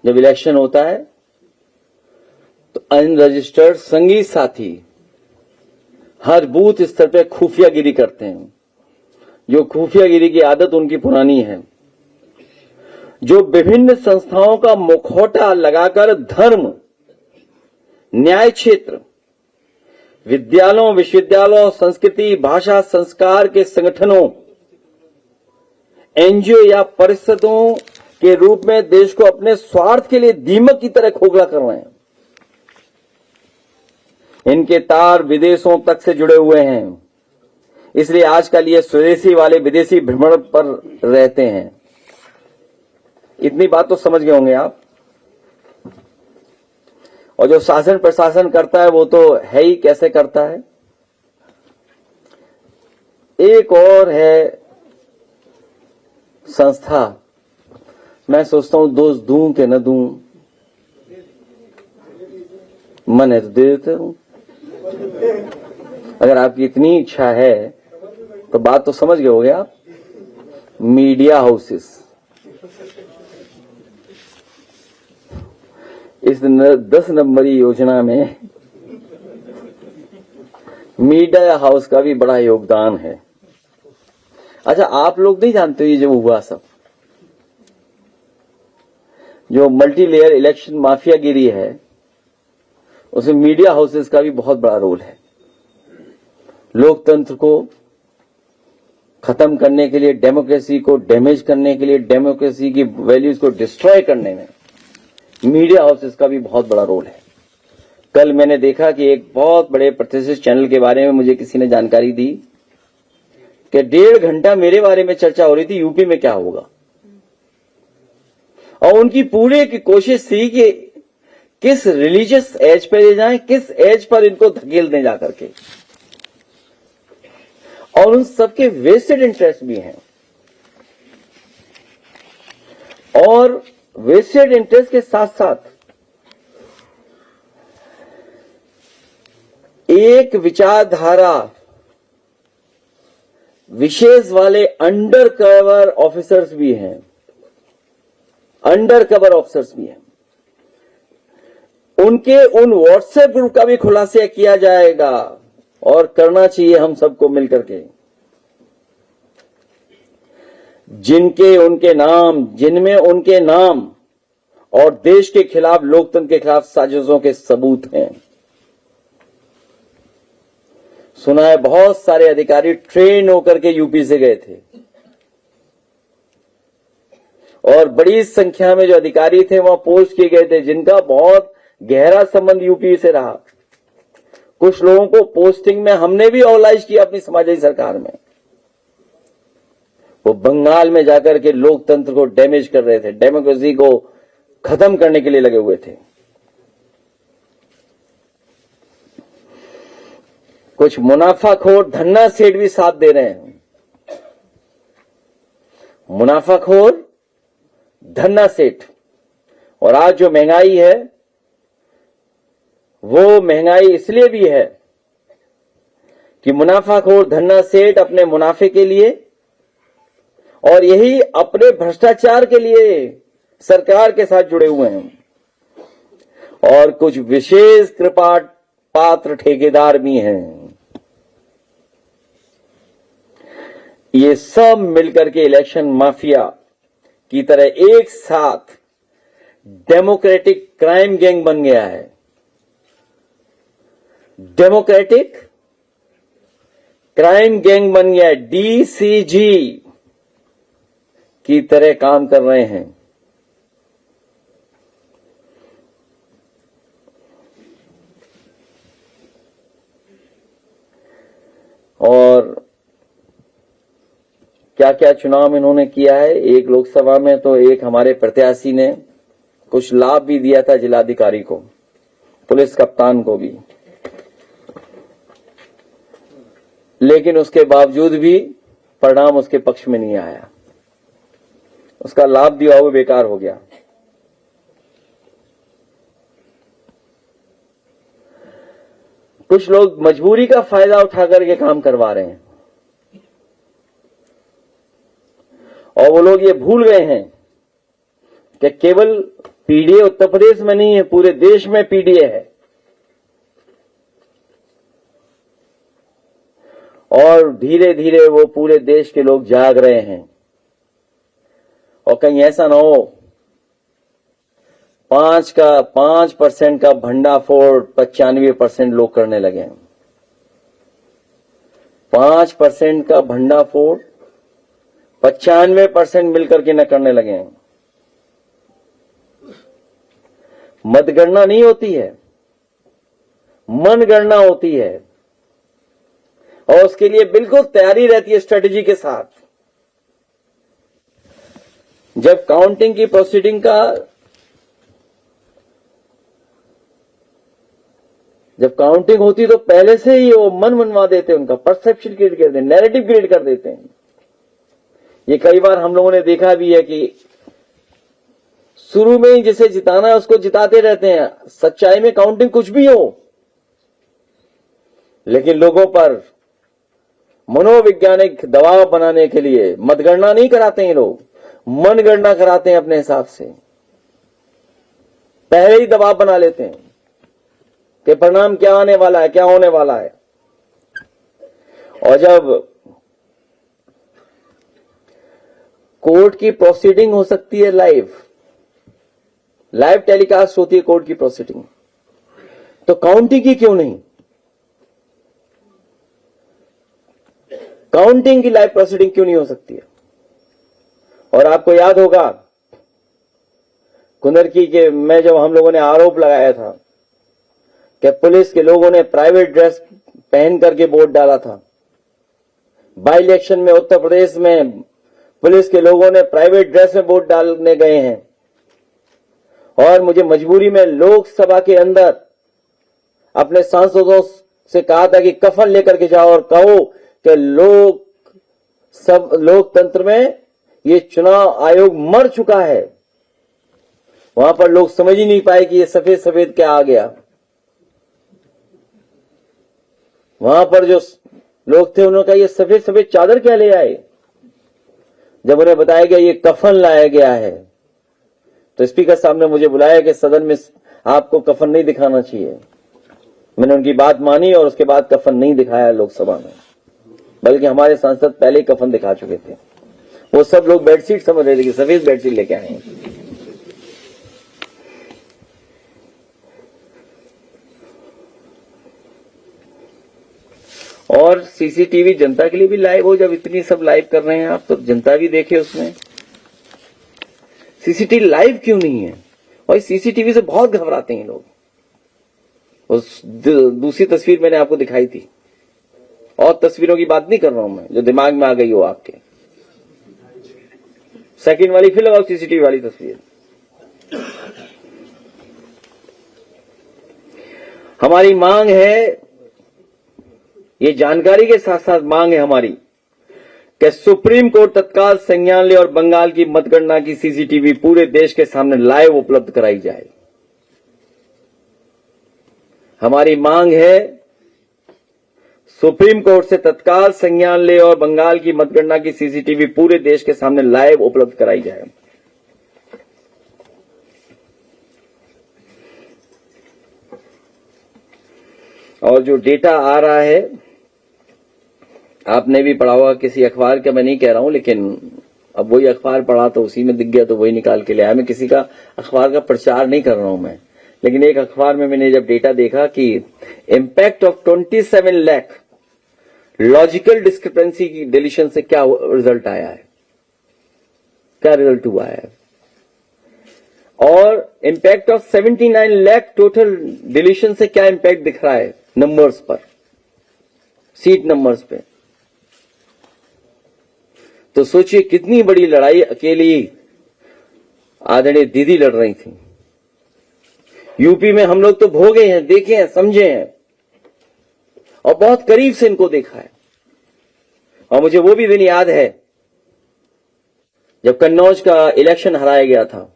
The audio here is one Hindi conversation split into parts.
जब इलेक्शन होता है तो अनरजिस्टर्ड संगी साथी हर बूथ स्तर पर खुफियागिरी करते हैं। जो खुफियागिरी की आदत उनकी पुरानी है, जो विभिन्न संस्थाओं का मुखौटा लगाकर धर्म, न्याय क्षेत्र, विद्यालयों, विश्वविद्यालयों, संस्कृति, भाषा, संस्कार के संगठनों, एनजीओ या परिषदों के रूप में देश को अपने स्वार्थ के लिए दीमक की तरह खोखला कर रहे हैं। इनके तार विदेशों तक से जुड़े हुए हैं, इसलिए आजकल ये स्वदेशी वाले विदेशी भ्रमण पर रहते हैं। इतनी बात तो समझ गए होंगे आप। और जो शासन प्रशासन करता है वो तो है ही, कैसे करता है। एक और है संस्था, मैं सोचता हूं दोस्त दूं कि न दूं, मन है तो दे देता हूं। अगर आपकी इतनी इच्छा है तो बात तो समझ गए होगे आप। मीडिया हाउसेस, इस 10 नंबरी योजना में मीडिया हाउस का भी बड़ा योगदान है। अच्छा, आप लोग नहीं जानते ये जो हुआ सब, जो मल्टी लेयर इलेक्शन माफियागिरी है, उसमें मीडिया हाउसेस का भी बहुत बड़ा रोल है। लोकतंत्र को खत्म करने के लिए, डेमोक्रेसी को डैमेज करने के लिए, डेमोक्रेसी की वैल्यूज को डिस्ट्रॉय करने में मीडिया हाउसेस का भी बहुत बड़ा रोल है। कल मैंने देखा कि एक बहुत बड़े प्रतिष्ठित चैनल के बारे में मुझे किसी ने जानकारी दी कि 1.5 घंटा मेरे बारे में चर्चा हो रही थी, यूपी में क्या होगा। और उनकी पूरे की कोशिश थी कि किस रिलीजियस एज पे ले जाएं, किस एज पर इनको धकेल दें जाकर के। और उन सबके वेस्टेड इंटरेस्ट भी हैं। और वेस्टेड इंटरेस्ट के साथ साथ एक विचारधारा विशेष वाले अंडर कवर ऑफिसर्स भी हैं। अंडर कवर ऑफिसर्स भी हैं। उनके उन व्हाट्सएप ग्रुप का भी खुलासा किया जाएगा और करना चाहिए हम सबको मिलकर के, जिनमें उनके नाम और देश के खिलाफ, लोकतंत्र के खिलाफ साजिशों के सबूत हैं। सुना है बहुत सारे अधिकारी ट्रेन होकर के यूपी से गए थे और बड़ी संख्या में जो अधिकारी थे वहां पोस्ट किए गए थे, जिनका बहुत गहरा संबंध यूपी से रहा। कुछ लोगों को पोस्टिंग में हमने भी ऑलाइज किया अपनी समाजवादी सरकार में। वो बंगाल में जाकर के लोकतंत्र को डैमेज कर रहे थे, डेमोक्रेसी को खत्म करने के लिए लगे हुए थे। कुछ मुनाफाखोर धन्ना सेठ भी साथ दे रहे हैं। मुनाफाखोर धन्ना सेठ। और आज जो महंगाई है वो महंगाई इसलिए भी है कि मुनाफाखोर धन्ना सेठ अपने मुनाफे के लिए और यही अपने भ्रष्टाचार के लिए सरकार के साथ जुड़े हुए हैं। और कुछ विशेष कृपा पात्र ठेकेदार भी हैं। ये सब मिलकर के इलेक्शन माफिया की तरह एक साथ डेमोक्रेटिक क्राइम गैंग बन गया है। डेमोक्रेटिक क्राइम गैंग बन गया है। डीसीजी की तरह काम कर रहे हैं। और क्या क्या चुनाव इन्होंने किया है। एक लोकसभा में तो एक हमारे प्रत्याशी ने कुछ लाभ भी दिया था जिलाधिकारी को, पुलिस कप्तान को भी, लेकिन उसके बावजूद भी परिणाम उसके पक्ष में नहीं आया। उसका लाभ दिया हुआ बेकार हो गया। कुछ लोग मजबूरी का फायदा उठा करके काम करवा रहे हैं और वो लोग ये भूल गए हैं कि केवल पीडीए उत्तर प्रदेश में नहीं है, पूरे देश में पीडीए है। और धीरे धीरे वो पूरे देश के लोग जाग रहे हैं। और कहीं ऐसा ना हो 5% का भंडाफोड़ 95% लोग करने लगे हैं। 5% का भंडाफोड़ 95% मिलकर के न करने लगे हैं। मतगणना नहीं होती है, मनगणना होती है, और उसके लिए बिल्कुल तैयारी रहती है स्ट्रेटेजी के साथ। जब काउंटिंग की प्रोसीडिंग का जब काउंटिंग होती तो पहले से ही वो मन मनवा देते हैं, उनका परसेप्शन क्रिएट कर देते हैं, नैरेटिव क्रिएट कर देते हैं। ये कई बार हम लोगों ने देखा भी है कि शुरू में ही जिसे जिताना है उसको जिताते रहते हैं, सच्चाई में काउंटिंग कुछ भी हो, लेकिन लोगों पर मनोवैज्ञानिक दबाव बनाने के लिए मतगणना नहीं कराते हैं, लोग मनगणना कराते हैं अपने हिसाब से। पहले ही दबाव बना लेते हैं कि परिणाम क्या आने वाला है, क्या होने वाला है। और जब कोर्ट की प्रोसीडिंग हो सकती है, लाइव टेलीकास्ट होती है कोर्ट की प्रोसीडिंग, तो काउंटिंग की क्यों नहीं? काउंटिंग की लाइव प्रोसीडिंग क्यों नहीं हो सकती है? और आपको याद होगा कुंदरकी के में जब हम लोगों ने आरोप लगाया था कि पुलिस के लोगों ने प्राइवेट ड्रेस पहन करके वोट डाला था, बाई इलेक्शन में उत्तर प्रदेश में पुलिस के लोगों ने प्राइवेट ड्रेस में वोट डालने गए हैं, और मुझे मजबूरी में लोकसभा के अंदर अपने सांसदों से कहा था कि कफन लेकर के जाओ और कहो कि लोकतंत्र में ये चुनाव आयोग मर चुका है। वहां पर लोग समझ ही नहीं पाए कि ये सफेद सफेद क्या आ गया। वहां पर जो लोग थे उन्होंने कहा ये सफेद सफेद चादर क्या ले आए। जब उन्हें बताया गया ये कफन लाया गया है, तो स्पीकर साहब ने मुझे बुलाया कि सदन में आपको कफन नहीं दिखाना चाहिए। मैंने उनकी बात मानी और उसके बाद कफन नहीं दिखाया लोकसभा में, बल्कि हमारे सांसद पहले ही कफन दिखा चुके थे। वो सब लोग बेडशीट समझ रहे थे कि सफेद बेडशीट लेके आए हैं। और सीसीटीवी जनता के लिए भी लाइव हो, जब इतनी सब लाइव कर रहे हैं आप, तो जनता भी देखे उसमें। सीसीटीवी लाइव क्यों नहीं है? और सीसीटीवी से बहुत घबराते हैं लोग। उस दूसरी तस्वीर मैंने आपको दिखाई थी, और तस्वीरों की बात नहीं कर रहा हूं मैं जो दिमाग में आ गई हो आपके। सेकंड वाली फिर लगाओ सीसीटीवी वाली तस्वीर। हमारी मांग है, ये जानकारी के साथ साथ मांग है हमारी कि सुप्रीम कोर्ट तत्काल संज्ञान ले और बंगाल की मतगणना की सीसीटीवी पूरे देश के सामने लाइव उपलब्ध कराई जाए। हमारी मांग है सुप्रीम कोर्ट से तत्काल संज्ञान ले और बंगाल की मतगणना की सीसीटीवी पूरे देश के सामने लाइव उपलब्ध कराई जाए। और जो डेटा आ रहा है, आपने भी पढ़ा होगा किसी अखबार का, मैं नहीं कह रहा हूं, लेकिन अब वही अखबार पढ़ा तो उसी में दिख गया तो वही निकाल के ले आया। मैं किसी का अखबार का प्रचार नहीं कर रहा हूं मैं, लेकिन एक अखबार में मैंने जब डेटा देखा कि impact of 27 lakh logical discrepancy की डिलीशन से क्या रिजल्ट आया है, क्या रिजल्ट हुआ है, और impact of 79 lakh total deletion से क्या इंपैक्ट दिख रहा है नंबर्स पर, सीट नंबर्स पे। तो सोचिए कितनी बड़ी लड़ाई अकेली आदरणीय दीदी लड़ रही थी। यूपी में हम लोग तो भोगे हैं, देखे हैं, समझे हैं, और बहुत करीब से इनको देखा है। और मुझे वो भी दिन याद है जब कन्नौज का इलेक्शन हराया गया था,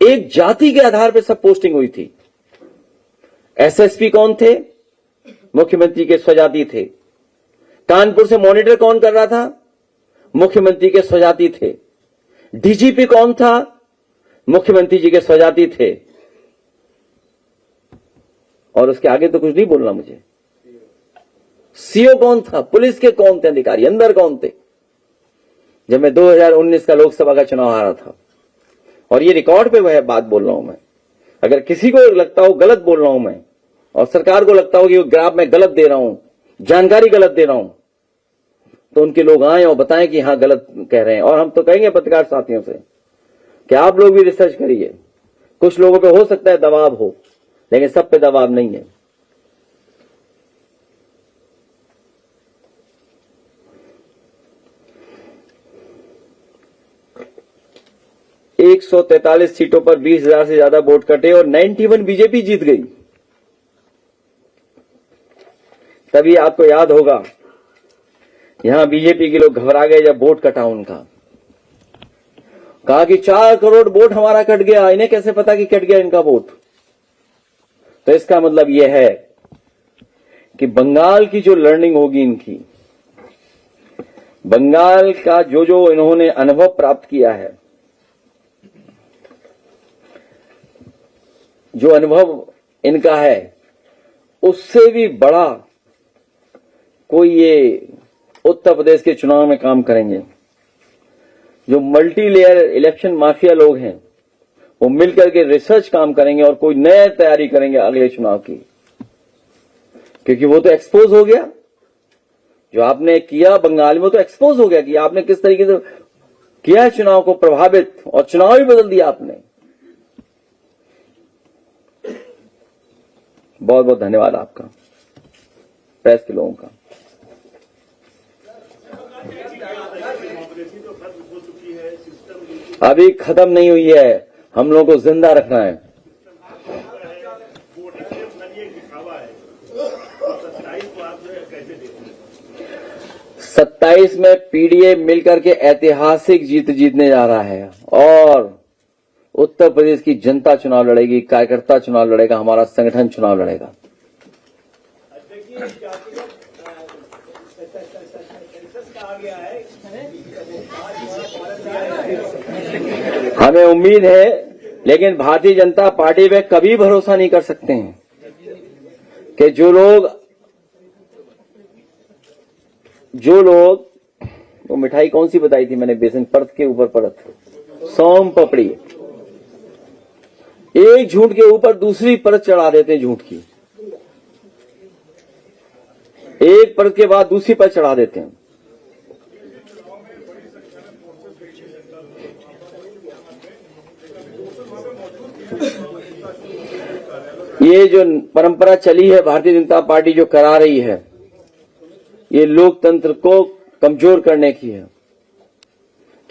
एक जाति के आधार पर सब पोस्टिंग हुई थी। एसएसपी कौन थे? मुख्यमंत्री के स्वजाति थे। कानपुर से मॉनिटर कौन कर रहा था? मुख्यमंत्री के स्वजाति थे। डीजीपी कौन था? मुख्यमंत्री जी के स्वजाति थे, और उसके आगे तो कुछ नहीं बोलना मुझे। सीओ कौन था, पुलिस के कौन थे अधिकारी, अंदर कौन थे जब मैं 2019 का लोकसभा का चुनाव हारा था। और ये रिकॉर्ड पे वह बात बोल रहा हूं मैं। अगर किसी को लगता हो गलत बोल रहा हूं मैं, और सरकार को लगता हो कि ग्राफ में गलत दे रहा हूं, जानकारी गलत दे रहा हूं, तो उनके लोग आए और बताएं कि हां गलत कह रहे हैं। और हम तो कहेंगे पत्रकार साथियों से कि आप लोग भी रिसर्च करिए। कुछ लोगों पे हो सकता है दबाव हो, लेकिन सब पे दबाव नहीं है। एक 143 सीटों पर 20,000 से ज्यादा वोट कटे और 91 बीजेपी जीत गई। तभी आपको याद होगा यहां बीजेपी के लोग घबरा गए जब वोट कटा उनका। कहा कि 4 करोड़ वोट हमारा कट गया, इन्हें कैसे पता कि कट गया इनका वोट। तो इसका मतलब यह है कि बंगाल की जो लर्निंग होगी इनकी, बंगाल का जो इन्होंने अनुभव प्राप्त किया है, जो अनुभव इनका है, उससे भी बड़ा कोई ये उत्तर प्रदेश के चुनाव में काम करेंगे। जो मल्टी लेयर इलेक्शन माफिया लोग हैं वो मिलकर के रिसर्च काम करेंगे और कोई नया तैयारी करेंगे अगले चुनाव की। क्योंकि वो तो एक्सपोज हो गया, जो आपने किया बंगाल में तो एक्सपोज हो गया कि आपने किस तरीके से किया है चुनाव को प्रभावित, और चुनाव भी बदल दिया आपने। बहुत बहुत धन्यवाद आपका, प्रेस के लोगों का। अभी खत्म नहीं हुई है, हम लोगों को जिंदा रखना है। 27 में पीडीए मिलकर के ऐतिहासिक जीत जीतने जा रहा है, और उत्तर प्रदेश की जनता चुनाव लड़ेगी, कार्यकर्ता चुनाव लड़ेगा, हमारा संगठन चुनाव लड़ेगा। हमें उम्मीद है, लेकिन भारतीय जनता पार्टी पे कभी भरोसा नहीं कर सकते हैं कि जो लोग वो मिठाई कौन सी बताई थी मैंने, बेसन परत के ऊपर परत, सोम पपड़ी, एक झूठ के ऊपर दूसरी परत चढ़ा देते हैं झूठ की, एक परत के बाद दूसरी परत चढ़ा देते हैं। ये जो परंपरा चली है भारतीय जनता पार्टी जो करा रही है, ये लोकतंत्र को कमजोर करने की है।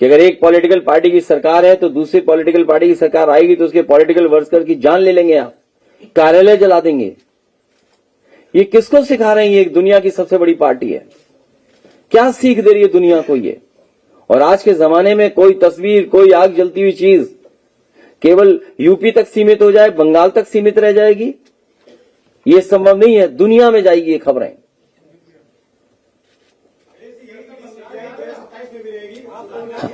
कि अगर एक पॉलिटिकल पार्टी की सरकार है तो दूसरी पॉलिटिकल पार्टी की सरकार आएगी तो उसके पॉलिटिकल वर्कर की जान ले लेंगे, आप कार्यालय जला देंगे। ये किसको सिखा रहे हैं? ये दुनिया की सबसे बड़ी पार्टी है, क्या सीख दे रही है दुनिया को ये? और आज के जमाने में कोई तस्वीर, कोई आग जलती हुई चीज केवल यूपी तक सीमित हो जाए, बंगाल तक सीमित रह जाएगी, ये संभव नहीं है। दुनिया में जाएगी ये खबरें।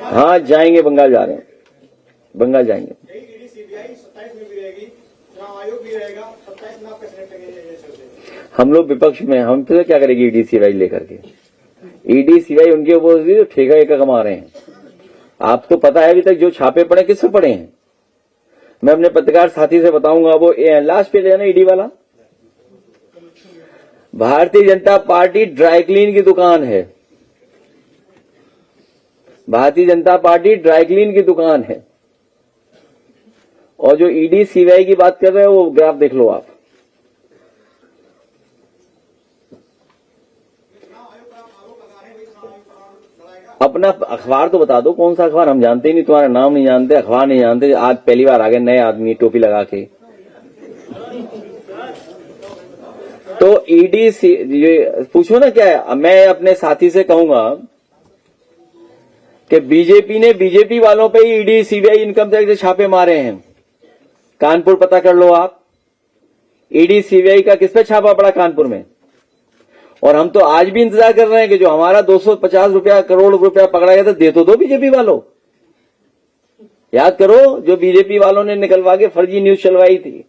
हाँ जाएंगे, बंगाल जा रहे हैं, बंगाल जाएंगे। हम लोग विपक्ष में, हम तो क्या करेंगे ईडी सीबीआई लेकर के? ईडी सीबीआई उनके ऊपर ठेका एका कमा रहे हैं। आपको पता है अभी तक जो छापे पड़े किससे पड़े हैं? मैं अपने पत्रकार साथी से बताऊंगा, वो लास्ट पे लेना ईडी वाला। Bharatiya Janata party dry clean की दुकान है, Bharatiya Janata party dry clean की दुकान है। और जो ईडी सीबीआई की बात कर रहे हो वो ग्राफ देख लो आप। अपना अखबार तो बता दो, कौन सा अखबार? हम जानते ही नहीं, तुम्हारा नाम नहीं जानते, अखबार नहीं जानते। आज पहली बार आ गए नए आदमी टोपी लगा के। तो ईडी ये पूछो ना क्या है। मैं अपने साथी से कहूंगा कि बीजेपी ने बीजेपी वालों पे ही ईडी सीबीआई इनकम टैक्स से छापे मारे हैं। कानपुर पता कर लो आप, ईडी सीबीआई का किस पे छापा पड़ा कानपुर में। और हम तो आज भी इंतजार कर रहे हैं कि जो हमारा 250 रुपया करोड़ रुपया पकड़ा गया था, दे तो दो बीजेपी वालों। याद करो जो बीजेपी वालों ने निकलवा के फर्जी न्यूज चलवाई थी।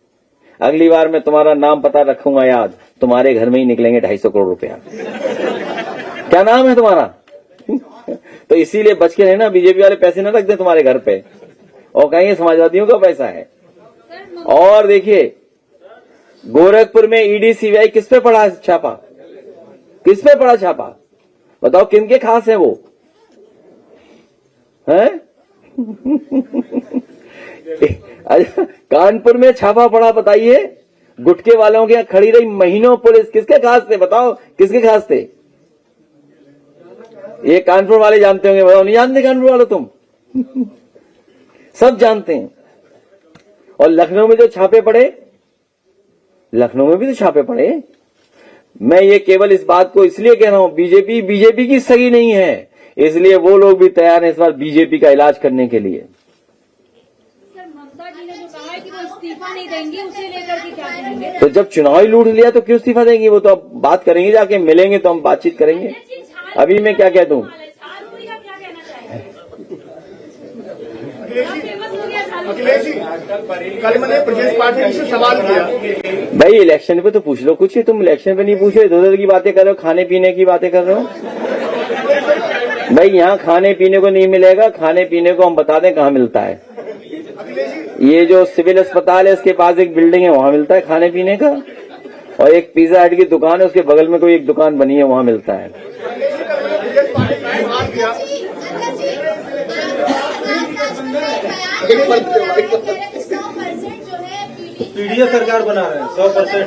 अगली बार मैं तुम्हारा नाम पता रखूंगा याद, तुम्हारे घर में ही निकलेंगे 250 करोड़ रुपया। क्या नाम है तुम्हारा? तो इसीलिए बच के रहना, बीजेपी वाले पैसे न रख दे तुम्हारे घर पे और कहेंगे समाजवादियों का पैसा है। और देखिए गोरखपुर में ईडी सीबीआई किस पे पड़ा छापा? किस पे पड़ा छापा? बताओ किनके खास है वो हैं? कानपुर में छापा पड़ा, बताइए। गुटके वालों के यहां खड़ी रही महीनों पुलिस, किसके खास थे? बताओ किसके खास थे? ये कानपुर वाले जानते होंगे, बताओ। नहीं जानते कानपुर वाले तुम? सब जानते हैं। और लखनऊ में जो छापे पड़े, लखनऊ में भी तो छापे पड़े। मैं ये केवल इस बात को इसलिए कह रहा हूं, बीजेपी की सगी नहीं है, इसलिए वो लोग भी तैयार हैं इस बार बीजेपी का इलाज करने के लिए। सर, ममता जी ने जो कहा है कि वो इस्तीफा नहीं देंगी, उसे लेकर के क्या करेंगे? तो जब चुनाव ही लूट लिया तो क्यों इस्तीफा देंगी? वो तो अब बात करेंगे, जाके मिलेंगे तो हम बातचीत करेंगे। अभी मैं क्या कह दूं? अखिलेश जी, कल मैंने प्रदेश पार्टी से सवाल किया। भाई इलेक्शन पे तो पूछ लो कुछ, तुम इलेक्शन पे नहीं पूछ रहे, इधर की बातें कर रहे हो, खाने पीने की बातें कर रहे हो। भाई यहाँ खाने पीने को नहीं मिलेगा, खाने पीने को हम बता दें कहाँ मिलता है। ये जो सिविल अस्पताल है इसके पास एक बिल्डिंग है, वहां मिलता है खाने पीने का। और एक पिज्जा हट की दुकान है, उसके बगल में कोई एक दुकान बनी है, वहां मिलता है। पीडीए सरकार बना रहे हैं 100%।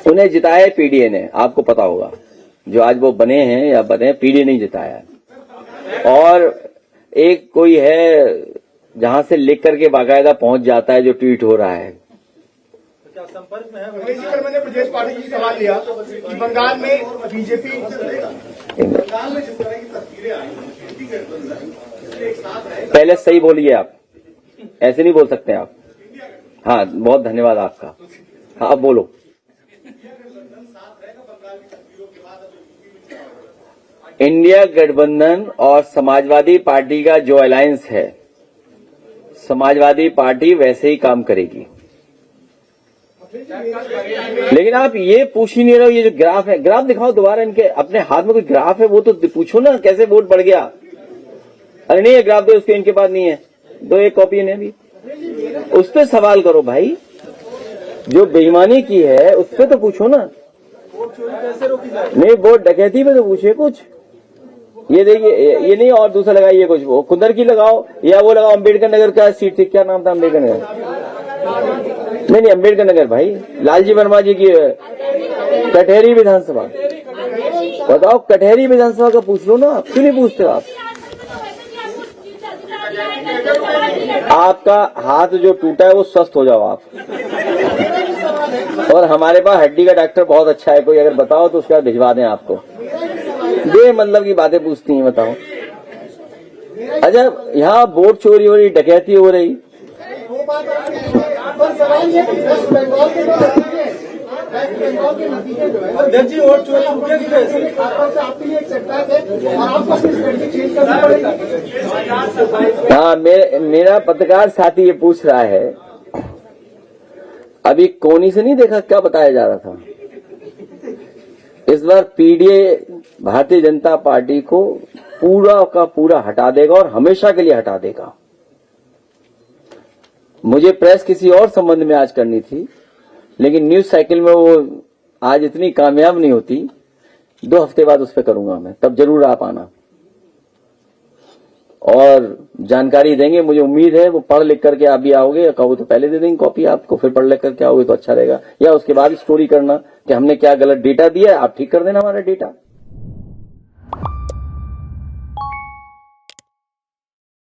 उन्हें जिताया पीडीए ने, आपको पता होगा। जो आज वो बने हैं या बने, पीडीए नहीं जिताया। और एक कोई है जहां से लिख करके बाकायदा पहुंच जाता है जो ट्वीट हो रहा है। क्या संपर्क में है? कल मैंने प्रदेश पार्टी से सवाल लिया कि बंगाल में बीजेपी पहले सही बोलिए आप, ऐसे नहीं बोल सकते आप। हाँ, बहुत धन्यवाद आपका। हाँ, अब बोलो। इंडिया गठबंधन और समाजवादी पार्टी का जो अलायंस है, समाजवादी पार्टी वैसे ही काम करेगी। लेकिन आप ये पूछ ही नहीं रहे हो, ये जो ग्राफ है, ग्राफ दिखाओ दोबारा। इनके अपने हाथ में कोई ग्राफ है वो तो पूछो ना, कैसे वोट बढ़ गया। अरे नहीं है ग्राफ, दो उसके, इनके पास नहीं है, दो एक कॉपी इन्हें भी, उस पर सवाल करो भाई। जो बेईमानी की है उस पर तो पूछो ना। नहीं, वोट डकैती पे तो पूछे कुछ। ये देखिए, ये नहीं, और दूसरा लगाइए कुछ, वो कुंदर की लगाओ या वो लगाओ अम्बेडकर नगर का सीट थी, क्या नाम था अम्बेडकर नगर? नहीं, अम्बेडकर नगर भाई, लालजी वर्मा जी की कटहरी विधानसभा। बताओ, कटहरी विधानसभा का पूछ लो ना, क्यों नहीं पूछते आप? आपका हाथ जो टूटा है वो स्वस्थ हो जाओ आप। और हमारे पास हड्डी का डॉक्टर बहुत अच्छा है, कोई अगर बताओ तो उसके बाद भिजवा दें आपको। ये मतलब की बातें पूछती हैं, बताओ। अच्छा, यहाँ वोट चोरी हो रही, डकैती हो रही, अध्यक्ष जी वोट चोरी रुकेगी कैसे? हाँ, मेरा पत्रकार साथी ये पूछ रहा है, अभी कोनी से नहीं देखा क्या बताया जा रहा था। इस बार पीडीए भारतीय जनता पार्टी को पूरा का पूरा हटा देगा और हमेशा के लिए हटा देगा। मुझे प्रेस किसी और संबंध में आज करनी थी, लेकिन न्यूज साइकिल में वो आज इतनी कामयाब नहीं होती। 2 हफ्ते बाद उस पर करूंगा मैं, तब जरूर आप आना और जानकारी देंगे। मुझे उम्मीद है वो पढ़ लिख करके आप भी आओगे, कहो तो पहले दे देंगे कॉपी आपको, फिर पढ़ लिख करके आओगे तो अच्छा रहेगा। या उसके बाद स्टोरी करना कि हमने क्या गलत डेटा दिया है, आप ठीक कर देना हमारा डेटा।